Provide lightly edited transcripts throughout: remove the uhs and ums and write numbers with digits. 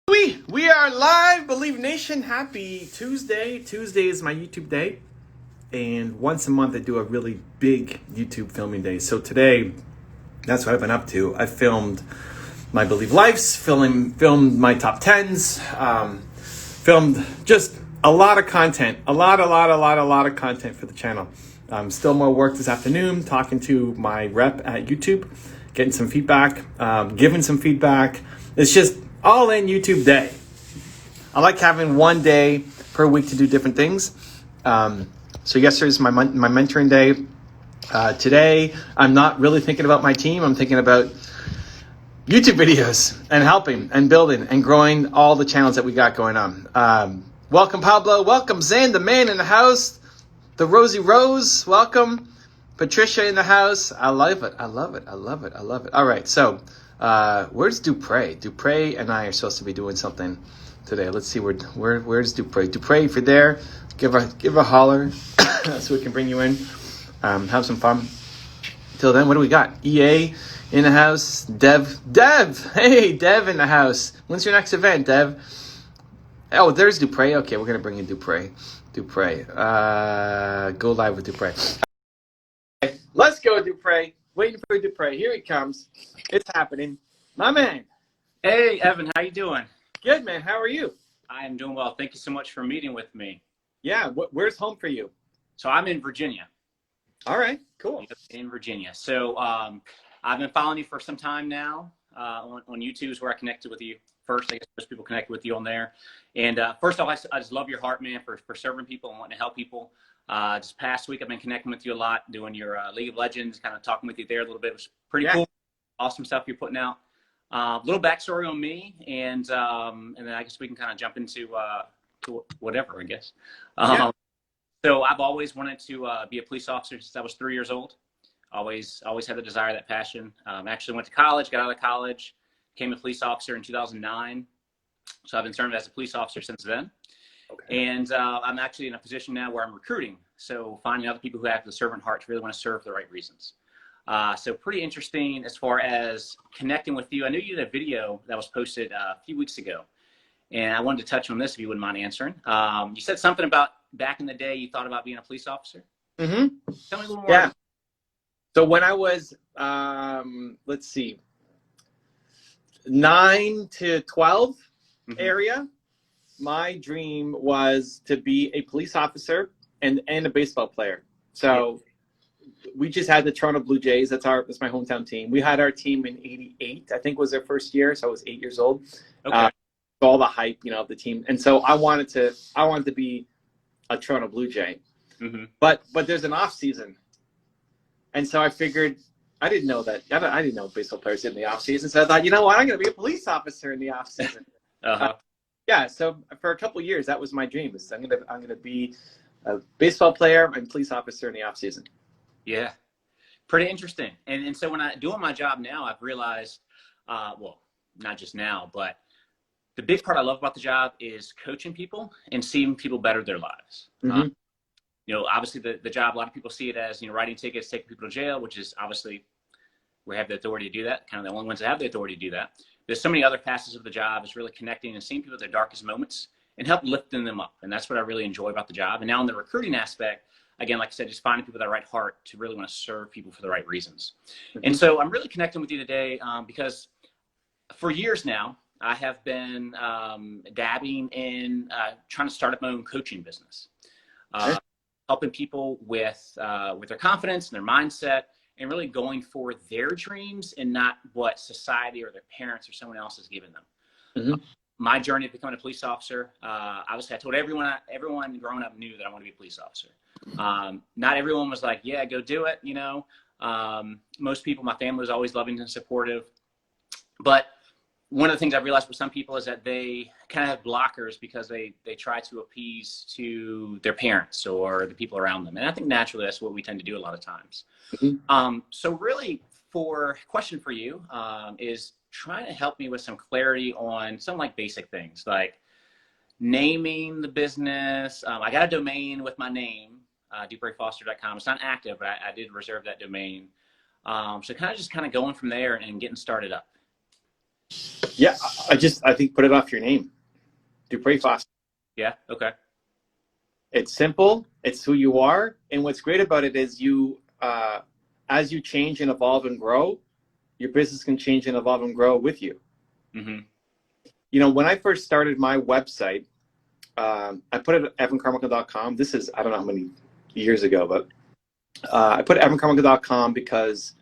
We are live, Believe Nation. Happy Tuesday. Tuesday is my YouTube day. And once a month I do a really big YouTube filming day. So today, that's what I've been up to. I filmed my Believe Lives, filmed my top 10s, filmed just a lot of content. A lot of content for the channel. Still more work this afternoon, talking to my rep at YouTube, getting some feedback, giving some feedback. It's just all in YouTube day. I like having one day per week to do different things. So yesterday's my mentoring day. Today, I'm not really thinking about my team. I'm thinking about YouTube videos and helping and building and growing all the channels that we got going on. Welcome, Pablo. Welcome, Zain, the man in the house. The Rosie Rose. Welcome. Patricia in the house. I love it. All right, so where's Duprey? Duprey and I are supposed to be doing something today. Let's see where's Duprey. Duprey, if you're there, give a holler so we can bring you in. Have some fun. Till then, what do we got? EA in the house. Dev. Hey, Dev in the house. When's your next event, Dev? Oh, there's Duprey. Okay, we're gonna bring in Duprey. Go live with Duprey. Let's go, Duprey. Waiting for Duprey. Here he comes. It's happening. My man. Hey, Evan, how you doing? Good, man. How are you? I am doing well. Thank you so much for meeting with me. Yeah. Where's home for you? So I'm in Virginia. All right. Cool. In Virginia. So I've been following you for some time now on YouTube is where I connected with you first. I guess most people connect with you on there. And first off, I just love your heart, man, for serving people and wanting to help people. This past week, I've been connecting with you a lot, doing your League of Legends, kind of talking with you there a little bit. It was pretty cool. Awesome stuff you're putting out. Little backstory on me, and then I guess we can kind of jump into to whatever, I guess. So I've always wanted to be a police officer since I was 3 years old. Always had the desire, that passion. Actually went to college, got out of college, became a police officer in 2009. So I've been serving as a police officer since then. Okay. And I'm actually in a position now where I'm recruiting. So finding other people who have the servant heart to really want to serve for the right reasons. So pretty interesting as far as connecting with you. I knew you did a video that was posted a few weeks ago. And I wanted to touch on this if you wouldn't mind answering. You said something about back in the day you thought about being a police officer. Mm-hmm. Tell me a little more. Yeah. So when I was, let's see, 9 to 12 area, my dream was to be a police officer and a baseball player. So we just had the Toronto Blue Jays. That's my hometown team. We had our team in '88, I think was their first year. So I was 8 years old. Okay. All the hype, of the team. And so I wanted to be a Toronto Blue Jay. Mm-hmm. But there's an off season. And so I figured, I didn't know baseball players did in the off season. So I thought, you know what, I'm going to be a police officer in the off season. Yeah. So for a couple of years, that was my dream. Is I'm going to be a baseball player and police officer in the off season. Yeah. Pretty interesting. And so when I'm doing my job now, I've realized, well, not just now, but the big part I love about the job is coaching people and seeing people better their lives. Mm-hmm. Obviously the job, a lot of people see it as, writing tickets, taking people to jail, which is obviously we have the authority to do that, kind of the only ones that have the authority to do that. There's so many other facets of the job is really connecting and seeing people at their darkest moments and help lifting them up. And that's what I really enjoy about the job. And now in the recruiting aspect, again, like I said, just finding people with the right heart to really want to serve people for the right reasons. Mm-hmm. And so I'm really connecting with you today because for years now, I have been dabbing in trying to start up my own coaching business, helping people with their confidence and their mindset and really going for their dreams and not what society or their parents or someone else has given them. Mm-hmm. My journey of becoming a police officer, obviously I told everyone growing up knew that I wanted to be a police officer. Not everyone was like, yeah, go do it. Most people, my family was always loving and supportive. But one of the things I've realized with some people is that they kind of have blockers because they try to appease to their parents or the people around them. And I think naturally that's what we tend to do a lot of times. Mm-hmm. So really question for you is trying to help me with some clarity on some like basic things like naming the business. I got a domain with my name, dupreyfoster.com. It's not active, but I did reserve that domain. So kind of going from there and getting started up. Yeah, I think put it off your name, Duprey Foster. Yeah. Okay. It's simple. It's who you are, and what's great about it is as you change and evolve and grow, your business can change and evolve and grow with you. Mm-hmm. You know, when I first started my website, I put it at evancarmichael.com. This is, I don't know how many years ago, but I put evancarmichael.com because,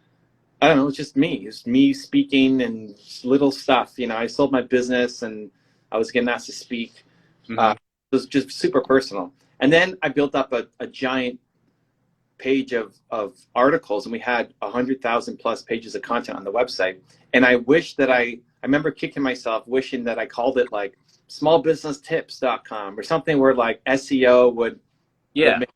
I don't know, it's just me. It's me speaking and little stuff. You know, I sold my business and I was getting asked to speak. Mm-hmm. It was just super personal. And then I built up a giant page of articles, and we had 100,000 plus pages of content on the website. And I wish that I remember kicking myself, wishing that I called it like smallbusinesstips.com or something where like SEO would Yeah. make,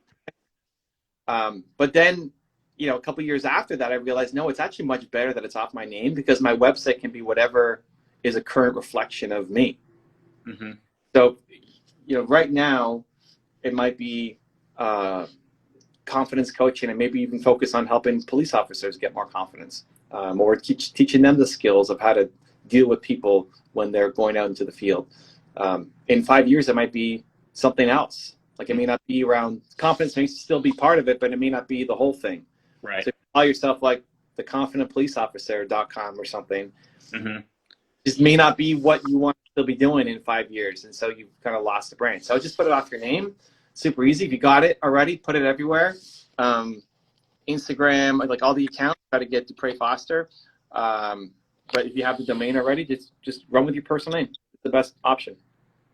but then, you know, a couple of years after that, I realized, no, it's actually much better that it's off my name, because my website can be whatever is a current reflection of me. Mm-hmm. So, you know, right now it might be confidence coaching, and maybe even focus on helping police officers get more confidence, or teaching them the skills of how to deal with people when they're going out into the field. In 5 years, it might be something else. Like, it may not be around confidence, may still be part of it, but it may not be the whole thing. Right. So call yourself like the confidentpoliceofficer.com or something. Mm-hmm. This may not be what you want to still be doing in 5 years, and so you've kind of lost the brand. So just put it off your name. Super easy. If you got it already, put it everywhere. Instagram, like all the accounts, try to get Duprey Foster. But if you have the domain already, just run with your personal name. It's the best option.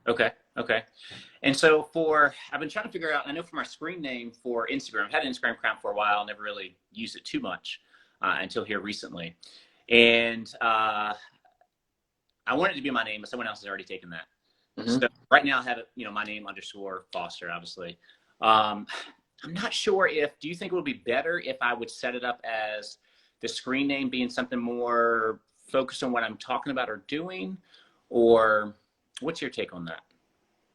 Okay. Okay. And so I've been trying to figure out, I know for my screen name for Instagram, I've had an Instagram account for a while, never really used it too much until here recently. And I want it to be my name, but someone else has already taken that. Mm-hmm. So right now I have it, my name _ Foster, obviously. I'm not sure do you think it would be better if I would set it up as the screen name being something more focused on what I'm talking about or doing, or what's your take on that?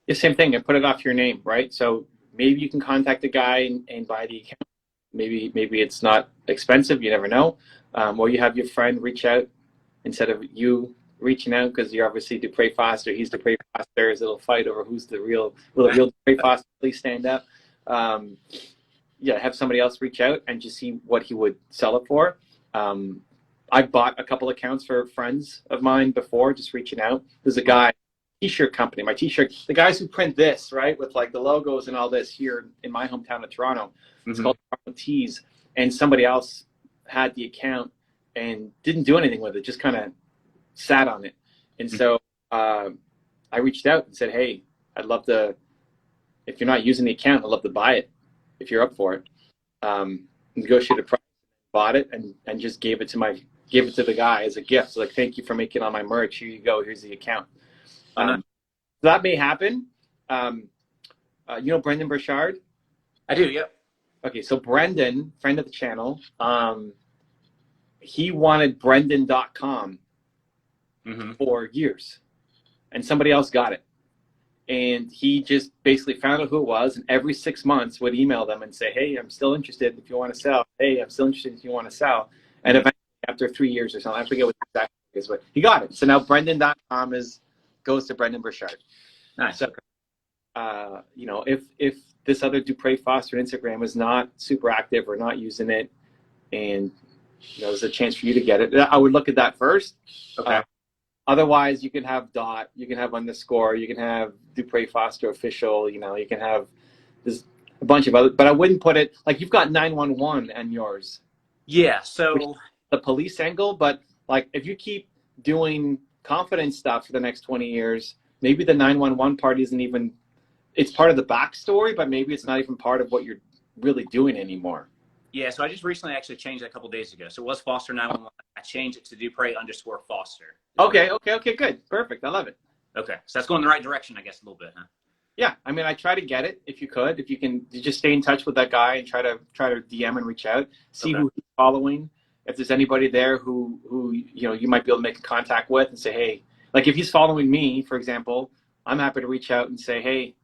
The same thing, and put it off your name, right? So maybe you can contact the guy and buy the account. Maybe it's not expensive, you never know. Or you have your friend reach out instead of you reaching out, because you're obviously Duprey Foster, he's Duprey Foster. There's a little fight over who's the real Duprey Foster. Please stand up. Have somebody else reach out and just see what he would sell it for. I bought a couple accounts for friends of mine before, just reaching out. There's a guy, t-shirt company, the guys who print this, right, with like the logos and all this here in my hometown of Toronto. It's called Toronto Tees, and somebody else had the account and didn't do anything with it, just kind of sat on it. And so I reached out and said, hey, I'd love to, if you're not using the account, I'd love to buy it if you're up for it. Negotiated a price, bought it, and just gave it to the guy as a gift. So like, thank you for making all my merch. Here you go. Here's the account. That may happen. You know Brendan Burchard? I do, yep. Okay, so Brendan, friend of the channel, he wanted Brendan.com for years, and somebody else got it. And he just basically found out who it was, and every 6 months would email them and say, hey, I'm still interested if you want to sell. Hey, I'm still interested if you want to sell. And eventually, after 3 years or something, I forget what exactly it is, but he got it. So now Brendan.com goes to Brendan Burchard. Nice. So, if this other Duprey Foster Instagram is not super active or not using it, and there's a chance for you to get it, I would look at that first. Okay. Otherwise, you can have dot, you can have underscore, you can have Duprey Foster official. You can have this a bunch of other, but I wouldn't put it like you've got 911 and yours. Yeah. So the police angle, but like if you keep doing confidence stuff for the next 20 years, maybe the 911 part isn't even, it's part of the backstory, but maybe it's not even part of what you're really doing anymore. Yeah, so I just recently actually changed that a couple of days ago. So it was Foster 911. I changed it to Duprey _ Foster. Okay, good. Perfect. I love it. Okay, so that's going in the right direction, I guess, a little bit, huh? Yeah, I mean, I try to get it if you can, you just stay in touch with that guy and try to DM and reach out, see who he's following. If there's anybody there who you might be able to make a contact with and say, hey, like if he's following me, for example, I'm happy to reach out and say, hey,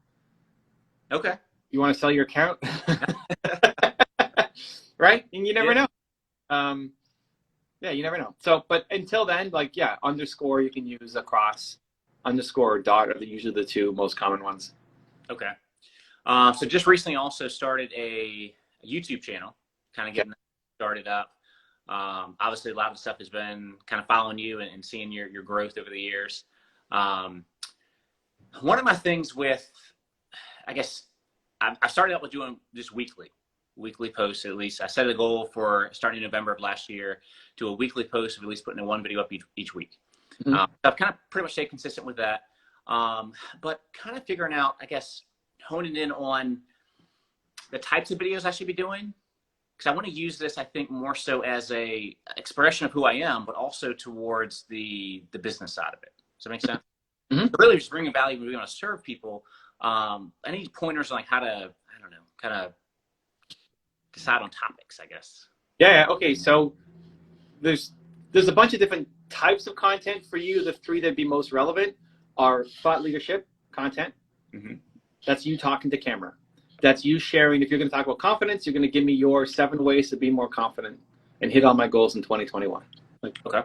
okay, you want to sell your account? Right? And you never know. Yeah, you never know. So, but until then, like, yeah, underscore you can use across, underscore or dot are usually the two most common ones. Okay. So just recently also started a YouTube channel, kind of getting that started up. Obviously, a lot of stuff has been kind of following you and seeing your growth over the years. One of my things with, I guess, I started out with doing just weekly posts at least. I set a goal for starting in November of last year to a weekly post of at least putting in one video up each week. Mm-hmm. So I've kind of pretty much stayed consistent with that. But kind of figuring out, I guess, honing in on the types of videos I should be doing. Because I want to use this, I think, more so as a expression of who I am, but also towards the business side of it. Does that make sense? Mm-hmm. Really just bringing value when we want to serve people. Any pointers on like how to, I don't know, kind of decide on topics, I guess. Yeah. Okay. So there's a bunch of different types of content for you. The three that'd be most relevant are thought leadership content. Mm-hmm. That's you talking to camera. That's you sharing. If you're going to talk about confidence, you're going to give me your 7 ways to be more confident and hit all my goals in 2021. Okay.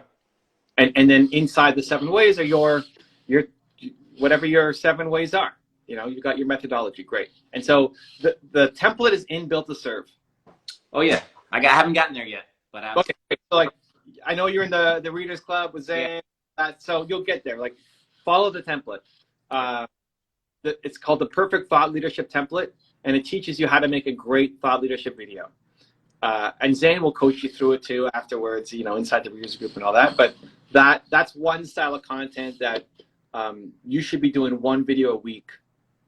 And then inside the 7 ways are your whatever your 7 ways are. You know, you've got your methodology. Great. And so the template is inbuilt to serve. Oh yeah, I haven't gotten there yet, but okay. So like, I know you're in the Readers Club with Zain, so you'll get there. Like, follow the template. It's called the Perfect Thought Leadership Template, and it teaches you how to make a great thought leadership video. And Zain will coach you through it too afterwards, you know, inside the Readers Group and all that. But that's one style of content that you should be doing 1 video a week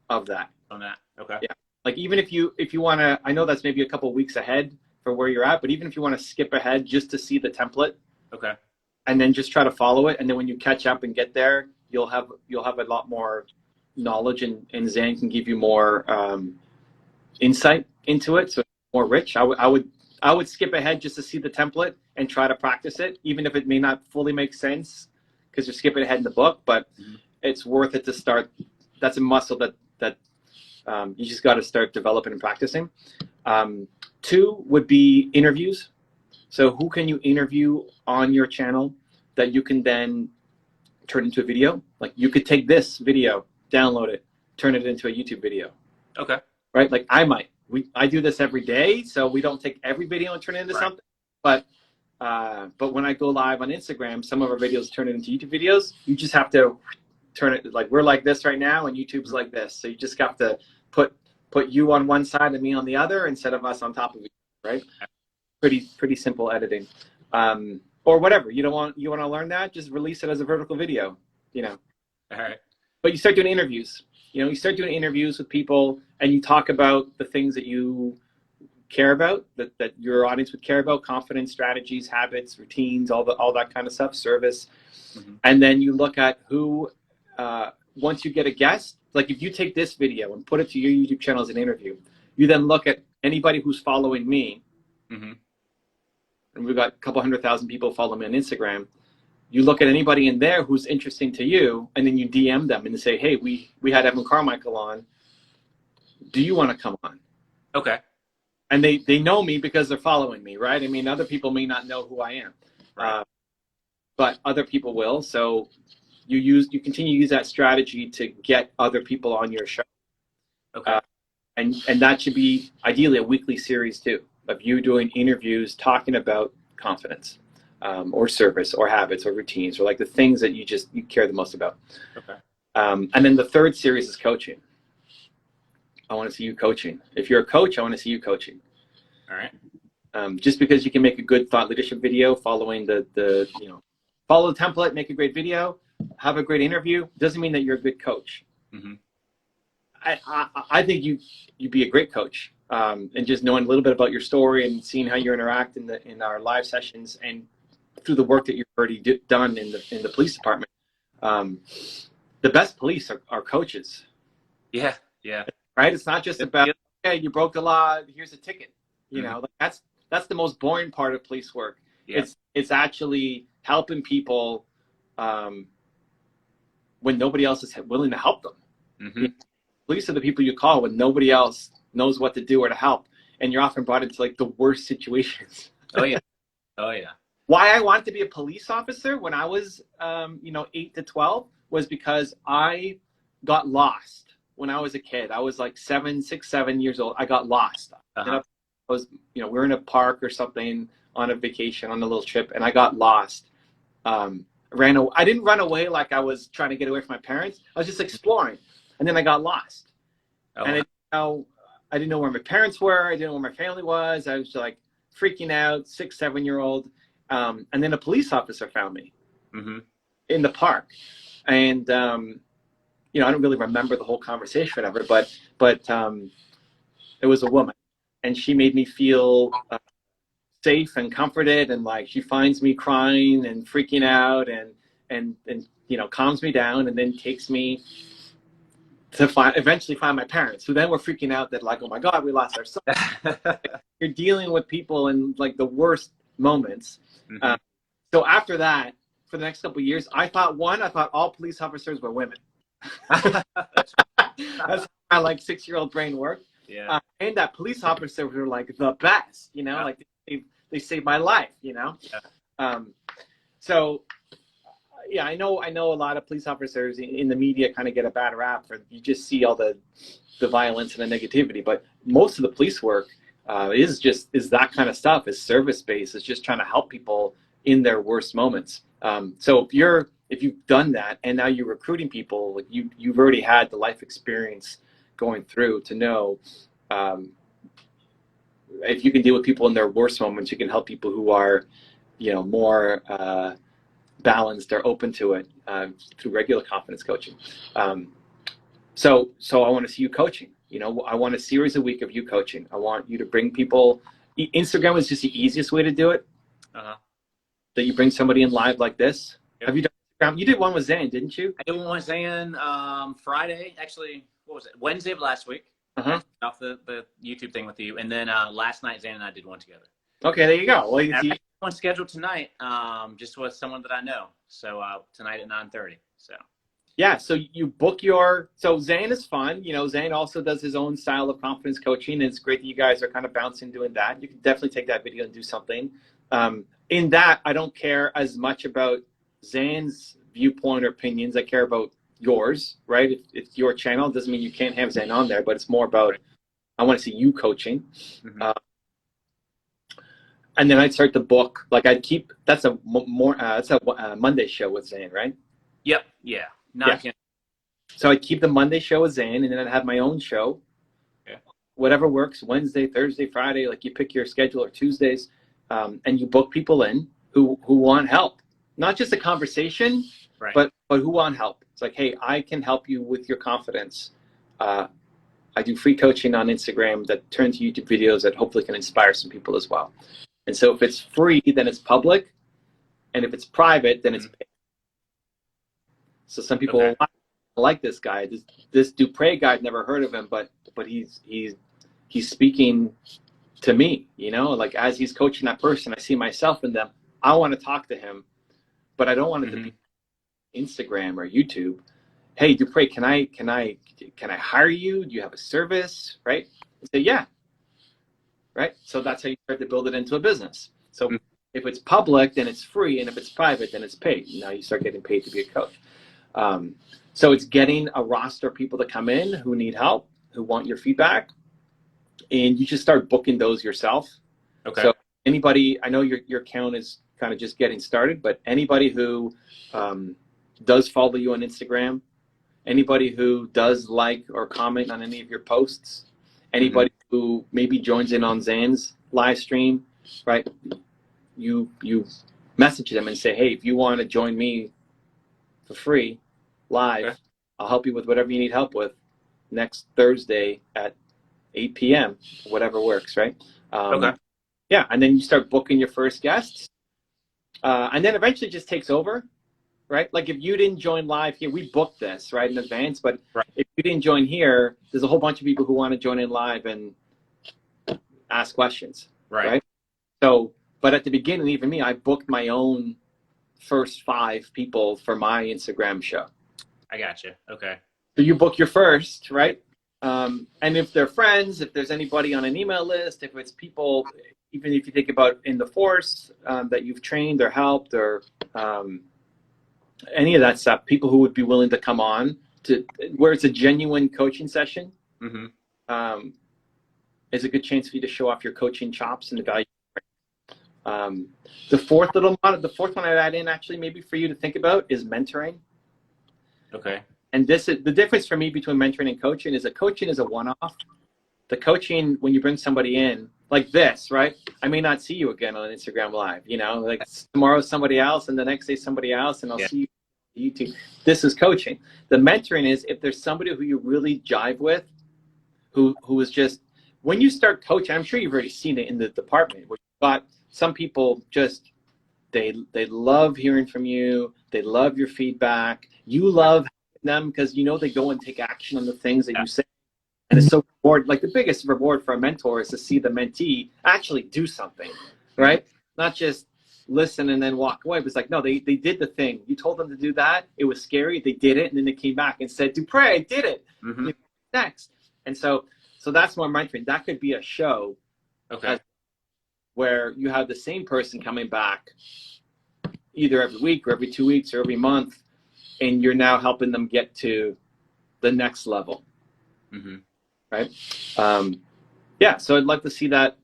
of that. On that, okay. Yeah. Like, even if you want to, I know that's maybe a couple of weeks ahead for where you're at, but even if you want to skip ahead just to see the template, okay, and then just try to follow it, and then when you catch up and get there, you'll have a lot more knowledge, and Zain can give you more insight into it, so it's more rich. I would skip ahead just to see the template and try to practice it, even if it may not fully make sense because you're skipping ahead in the book, but it's worth it to start. That's a muscle that you just got to start developing and practicing. 2 would be interviews. So who can you interview on your channel that you can then turn into a video? Like, you could take this video, download it, turn it into a YouTube video. Okay. Right? Like, I do this every day, so we don't take every video and turn it into something. But when I go live on Instagram, some of our videos turn it into YouTube videos. You just have to turn it, like, we're like this right now, and YouTube's like this. So you just have to put you on one side and me on the other instead of us on top of each other, right? Pretty simple editing. Or whatever. You want to learn that, just release it as a vertical video, you know. All right. But you start doing interviews. You know, you start doing interviews with people, and you talk about the things that you care about, that your audience would care about: confidence, strategies, habits, routines, all that kind of stuff, service. Mm-hmm. And then you look at who, once you get a guest, like if you take this video and put it to your YouTube channel as an interview, you then look at anybody who's following me. Mm-hmm. And we've got a couple 100,000 people follow me on Instagram. You look at anybody in there who's interesting to you, and then you DM them and say, hey, we had Evan Carmichael on. Do you want to come on? Okay. And they know me because they're following me, right? I mean, other people may not know who I am, right. But other people will. So you continue to use that strategy to get other people on your show. Okay. And that should be ideally a weekly series too, of you doing interviews talking about confidence, or service, or habits, or routines, or like the things that you care the most about. Okay. And then the 3rd series is coaching. I want to see you coaching. If you're a coach, I want to see you coaching. All right. Just because you can make a good thought leadership video following follow the template, make a great video, have a great interview, doesn't mean that you're a good coach. Mm-hmm. I think you'd be a great coach, and just knowing a little bit about your story and seeing how you interact in our live sessions and through the work that you've already done in the police department. The best police are coaches. Yeah. Yeah. Right. It's not just about, okay, you broke the law, here's a ticket. You know, like that's the most boring part of police work. Yeah. It's actually helping people when nobody else is willing to help them. Mm-hmm. Police are the people you call when nobody else knows what to do or to help, and you're often brought into like the worst situations. Oh yeah. Oh yeah. Why I wanted to be a police officer when I was, 8 to 12 was because I got lost when I was a kid. I was like 7 years old. I got lost. Uh-huh. We were in a park or something on a vacation on a little trip, and I got lost. I didn't run away like I was trying to get away from my parents. I was just exploring, and then I got lost. Oh, And I didn't know where my parents were. I didn't know where my family was. I was like freaking out, 6, 7-year-old. And then a police officer found me mm-hmm. in the park. And, I don't really remember the whole conversation, whatever, but it was a woman. And she made me feel safe and comforted. And like, she finds me crying and freaking out and calms me down and then takes me to eventually find my parents, who then were freaking out that like, oh my God, we lost our son. You're dealing with people in like the worst moments. Mm-hmm. So after that, for the next couple of years, I thought all police officers were women. That's how my like 6-year-old brain worked. Yeah. And that police officers were like the best, Yeah. like they saved my life, Yeah. So yeah, I know a lot of police officers in the media kind of get a bad rap for, you just see all the violence and the negativity, but most of the police work is that kind of stuff, is service based, is just trying to help people in their worst moments. So if you've done that and now you're recruiting people, like you've already had the life experience going through to know if you can deal with people in their worst moments, you can help people who are more balanced or open to it through regular confidence coaching. So I want to see you coaching. I want a series a week of you coaching. I want you to bring people. Instagram is just the easiest way to do it. Uh-huh. That you bring somebody in live like this. Yep. Have you done Instagram? You did one with Zain, didn't you? I did one with Zain Friday. Actually, what was it? Wednesday of last week. Uh-huh. Off the YouTube thing with you, and then last night Zain and I did one together. Okay, there you go. Well, one scheduled tonight, just with someone that I know. So tonight at 9:30. So. Yeah, so you book so Zain is fun. Zain also does his own style of confidence coaching, and it's great that you guys are kind of bouncing doing that. You can definitely take that video and do something. In that, I don't care as much about Zain's viewpoint or opinions. I care about yours, right? If it's your channel, it doesn't mean you can't have Zain on there, but it's more about, I want to see you coaching. Mm-hmm. And then I'd start the book. Like that's a Monday show with Zain, right? Yep. Yeah. So I'd keep the Monday show with Zain, and then I'd have my own show. Yeah. Whatever works, Wednesday, Thursday, Friday, like you pick your schedule, or Tuesdays, and you book people in who want help. Not just a conversation, right, but who want help. It's like, hey, I can help you with your confidence. I do free coaching on Instagram that turns to YouTube videos that hopefully can inspire some people as well. And so if it's free, then it's public. And if it's private, then it's paid. So some people okay. like this guy. This Duprey guy, I've never heard of him, but he's speaking to me, like as he's coaching that person, I see myself in them. I want to talk to him, but I don't want it to be Instagram or YouTube. Hey, Duprey, can I hire you? Do you have a service? Right? I say, yeah. Right? So that's how you start to build it into a business. So if it's public, then it's free. And if it's private, then it's paid. Now you start getting paid to be a coach. So it's getting a roster of people to come in who need help, who want your feedback. And you just start booking those yourself. Okay. So anybody, I know your account is kind of just getting started, but anybody who does follow you on Instagram, anybody who does like or comment on any of your posts, anybody who maybe joins in on Zain's live stream, right? You message them and say, hey, if you want to join me for free live, okay, I'll help you with whatever you need help with next Thursday at 8 p.m., whatever works, right? Okay. Yeah, and then you start booking your first guests. And then eventually it just takes over, right? Like if you didn't join live here, we booked this, right, in advance, but right, if you didn't join here, there's a whole bunch of people who want to join in live and ask questions, right? So, but at the beginning, even me, I booked my own first 5 people for my Instagram show. I gotcha. Okay. So you book your first, right? And if they're friends, if there's anybody on an email list, if it's people, even if you think about in the force that you've trained or helped or any of that stuff, people who would be willing to come on to where it's a genuine coaching session, is a good chance for you to show off your coaching chops and the value. The fourth one I'd add in actually maybe for you to think about is mentoring. Okay. And this is the difference for me between mentoring and coaching is that coaching is a one-off. The coaching, when you bring somebody in like this, right? I may not see you again on Instagram Live, you know, like tomorrow somebody else and the next day somebody else, and I'll see you on YouTube. This is coaching. The mentoring is if there's somebody who you really jive with, who is just, when you start coaching, I'm sure you've already seen it in the department, where you've got some people just, they love hearing from you. They love your feedback. You love them because you know they go and take action on the things that you say. And it's so rewarding. Like the biggest reward for a mentor is to see the mentee actually do something, right? Not just listen and then walk away. It was like, no, they did the thing. You told them to do that. It was scary. They did it. And then they came back and said, Duprey, I did it. Next. And so that's what I'm mentoring. That could be a show. Okay. Where you have the same person coming back either every week or every 2 weeks or every month, and you're now helping them get to the next level. Right? Yeah, so I'd love to see that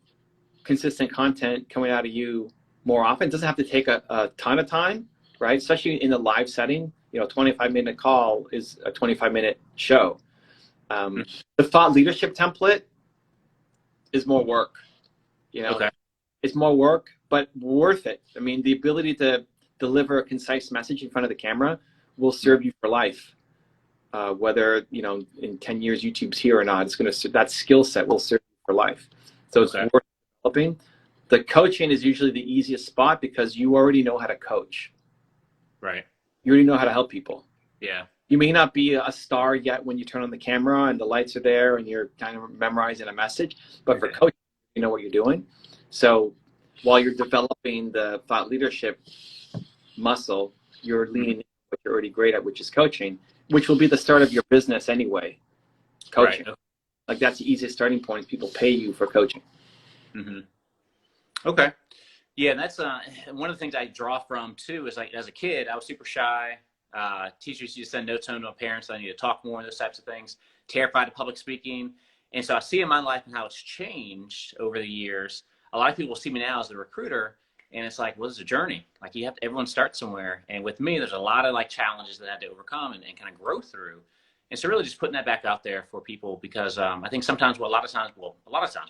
consistent content coming out of you more often. It doesn't have to take a ton of time, right? Especially in a live setting. You know, 25-minute call is a 25-minute show. The thought leadership template is more work. You know, it's more work, but worth it. I mean, the ability to deliver a concise message in front of the camera will serve you for life. Whether, you know, in 10 years YouTube's here or not, it's going to, that skill set will serve you for life. So it's worth developing. The coaching is usually the easiest spot because you already know how to coach. Right. You already know how to help people. Yeah. You may not be a star yet when you turn on the camera and the lights are there and you're kind of memorizing a message, but for coaching, you know what you're doing. So while you're developing the thought leadership muscle, you're leaning into what you're already great at, which is coaching, which will be the start of your business anyway. Coaching. Right. Like that's the easiest starting point. People pay you for coaching. Okay. Yeah, and that's one of the things I draw from too is like as a kid, I was super shy. Teachers used to send notes home to my parents. I need to talk more and those types of things. Terrified of public speaking. And so I see in my life and how it's changed over the years. A lot of people see me now as a recruiter, and it's like, well, it's a journey. Like everyone starts somewhere. And with me, there's a lot of like challenges that I had to overcome and kind of grow through. And so really just putting that back out there for people because I think sometimes, a lot of times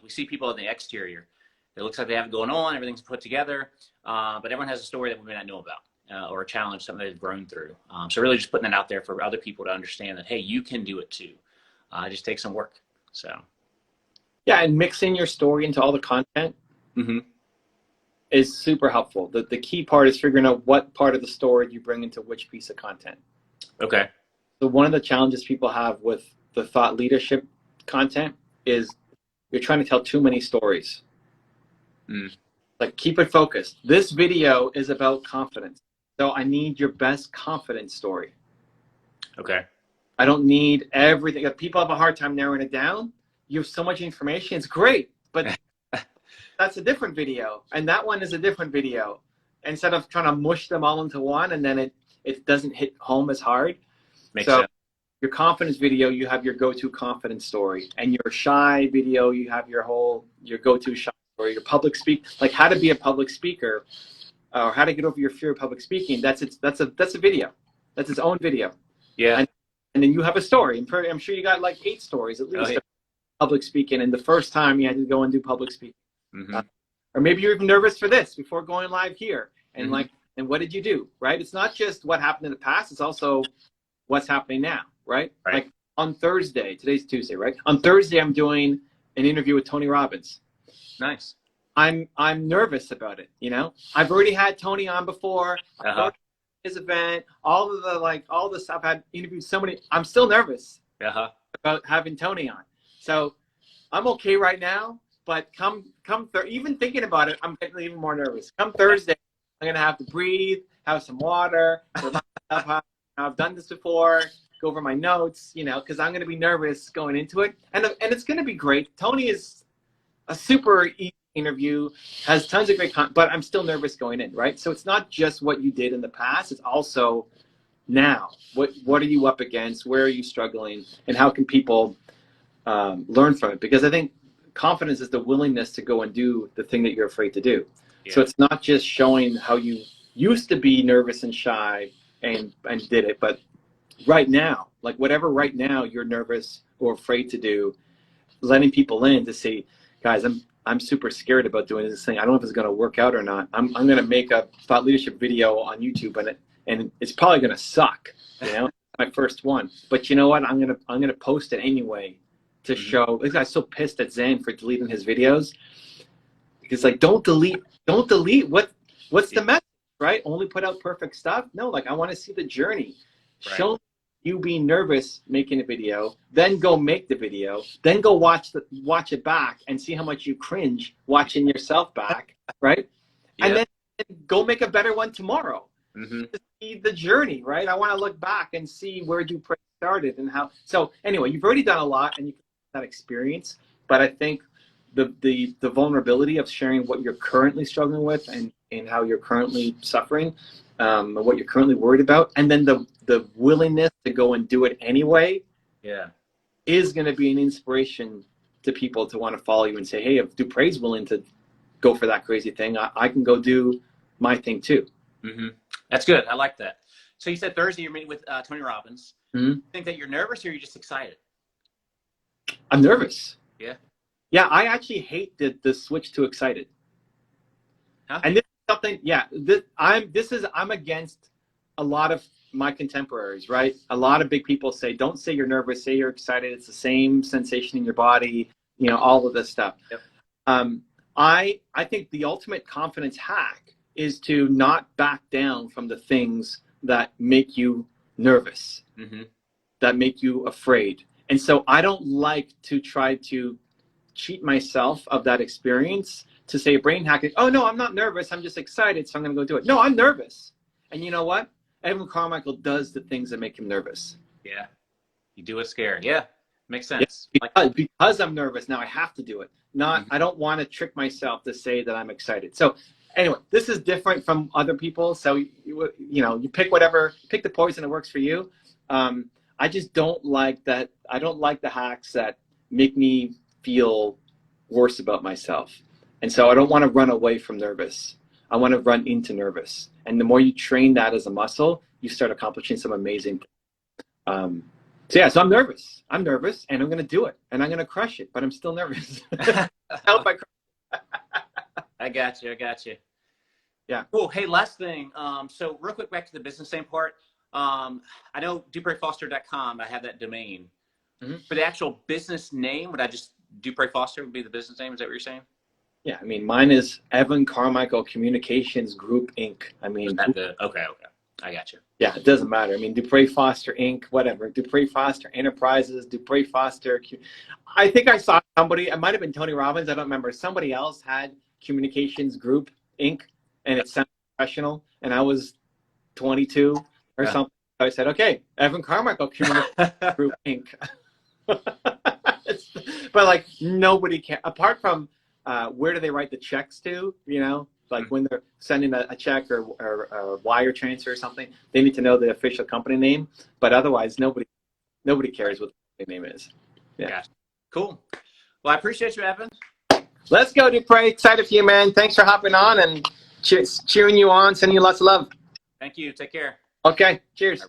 we see people in the exterior. It looks like they have it going on, everything's put together, but everyone has a story that we may not know about or a challenge, something they've grown through. So really just putting that out there for other people to understand that, hey, you can do it too. It just takes some work. So. Yeah, and mixing your story into all the content is super helpful. The key part is figuring out what part of the story you bring into which piece of content. Okay. So one of the challenges people have with the thought leadership content is you're trying to tell too many stories. Like keep it focused. This video is about confidence. So I need your best confidence story. Okay. I don't need everything. If people have a hard time narrowing it down, you have so much information. It's great, but that's a different video. And that one is a different video. Instead of trying to mush them all into one and then it doesn't hit home as hard. Makes sense. Your confidence video, you have your go-to confidence story. And your shy video, you have your go-to shy story. Your public speak, like how to be a public speaker or how to get over your fear of public speaking. That's a video. That's its own video. Yeah. And then you have a story. I'm sure you got like 8 stories at least. Public speaking, and the first time you had to go and do public speaking. Or maybe you're even nervous for this before going live here. And and what did you do, right? It's not just what happened in the past, it's also what's happening now, right? Like on Thursday, today's Tuesday, right? On Thursday, I'm doing an interview with Tony Robbins. Nice. I'm nervous about it, you know? I've already had Tony on before. His event, all the stuff. I've interviewed so many. I'm still nervous about having Tony on. So I'm okay right now, but even thinking about it, I'm getting even more nervous. Come Thursday, I'm gonna have to breathe, have some water. I've done this before. go over my notes, you know, because I'm going to be nervous going into it. And it's going to be great. Tony is a super easy interview, has tons of great content, but I'm still nervous going in, right? So it's not just what you did in the past. It's also now. What are you up against? Where are you struggling? And how can people learn from it? Because I think confidence is the willingness to go and do the thing that you're afraid to do. Yeah. So it's not just showing how you used to be nervous and shy and did it, but right now, like whatever right now you're nervous or afraid to do, letting people in to say, guys, I'm super scared about doing this thing. I don't know if it's going to work out or not. I'm going to make a thought leadership video on YouTube, and it's probably going to suck. You know, my first one. But you know what? I'm gonna post it anyway to show. This guy's so pissed at Zain for deleting his videos. Because like, don't delete. What's the message, right? Only put out perfect stuff. No, like I want to see the journey. Right. Show you being nervous making a video, then go make the video, then go watch it back and see how much you cringe watching yourself back, right? Yeah. And then go make a better one tomorrow. To see the journey, right? I want to look back and see where duprey started and how. So anyway, you've already done a lot and you have that experience, but I think the vulnerability of sharing what you're currently struggling with and how you're currently suffering, and what you're currently worried about, and then the willingness to go and do it anyway, is going to be an inspiration to people to want to follow you and say, hey, if Duprey's willing to go for that crazy thing, I can go do my thing too. That's good. I like that. So you said Thursday you're meeting with Tony Robbins. You think that you're nervous or you're just excited? I'm nervous. Yeah. Yeah, I actually hate the switch to excited. Huh? And this is something, I'm against a lot of my contemporaries, right? A lot of big people say, don't say you're nervous, say you're excited. It's the same sensation in your body, you know, all of this stuff. Yep. I think the ultimate confidence hack is to not back down from the things that make you nervous, that make you afraid. And so I don't like to try to cheat myself of that experience to say brain hacking, oh no, I'm not nervous, I'm just excited, so I'm gonna go do it. No, I'm nervous. And you know what? Evan Carmichael does the things that make him nervous. Yeah, you do it scared. Yeah, makes sense. Because I'm nervous, now I have to do it. Not, I don't wanna trick myself to say that I'm excited. So anyway, this is different from other people. So, you know, you pick the poison that works for you. I just don't like that. I don't like the hacks that make me feel worse about myself. And so I don't want to run away from nervous. I want to run into nervous. And the more you train that as a muscle, you start accomplishing some amazing things. So I'm nervous. And I'm going to do it. And I'm going to crush it. But I'm still nervous. I hope I crush it. I got you. Yeah. Cool. Hey, last thing. So real quick, back to the business same part. I know dupreyfoster.com. I have that domain. For the actual business name, would I just Duprey Foster would be the business name? Is that what you're saying? Yeah. I mean, mine is Evan Carmichael Communications Group Inc. I mean, okay. I got you. Yeah, it doesn't matter. I mean, Duprey Foster Inc. Whatever. Duprey Foster Enterprises. Duprey Foster. I think I saw somebody. It might have been Tony Robbins. I don't remember. Somebody else had Communications Group Inc. and it sounded professional. And I was 22 or something. So I said, okay, Evan Carmichael Communications Group Inc. But like nobody can, apart from where do they write the checks to, you know, like when they're sending a check or a wire transfer or something, they need to know the official company name. But otherwise, nobody cares what the name is. Yeah. Gotcha. Cool. Well, I appreciate you, Evan. Let's go, Duprey. Excited for you, man. Thanks for hopping on and cheering you on, sending you lots of love. Thank you. Take care. Okay. Cheers.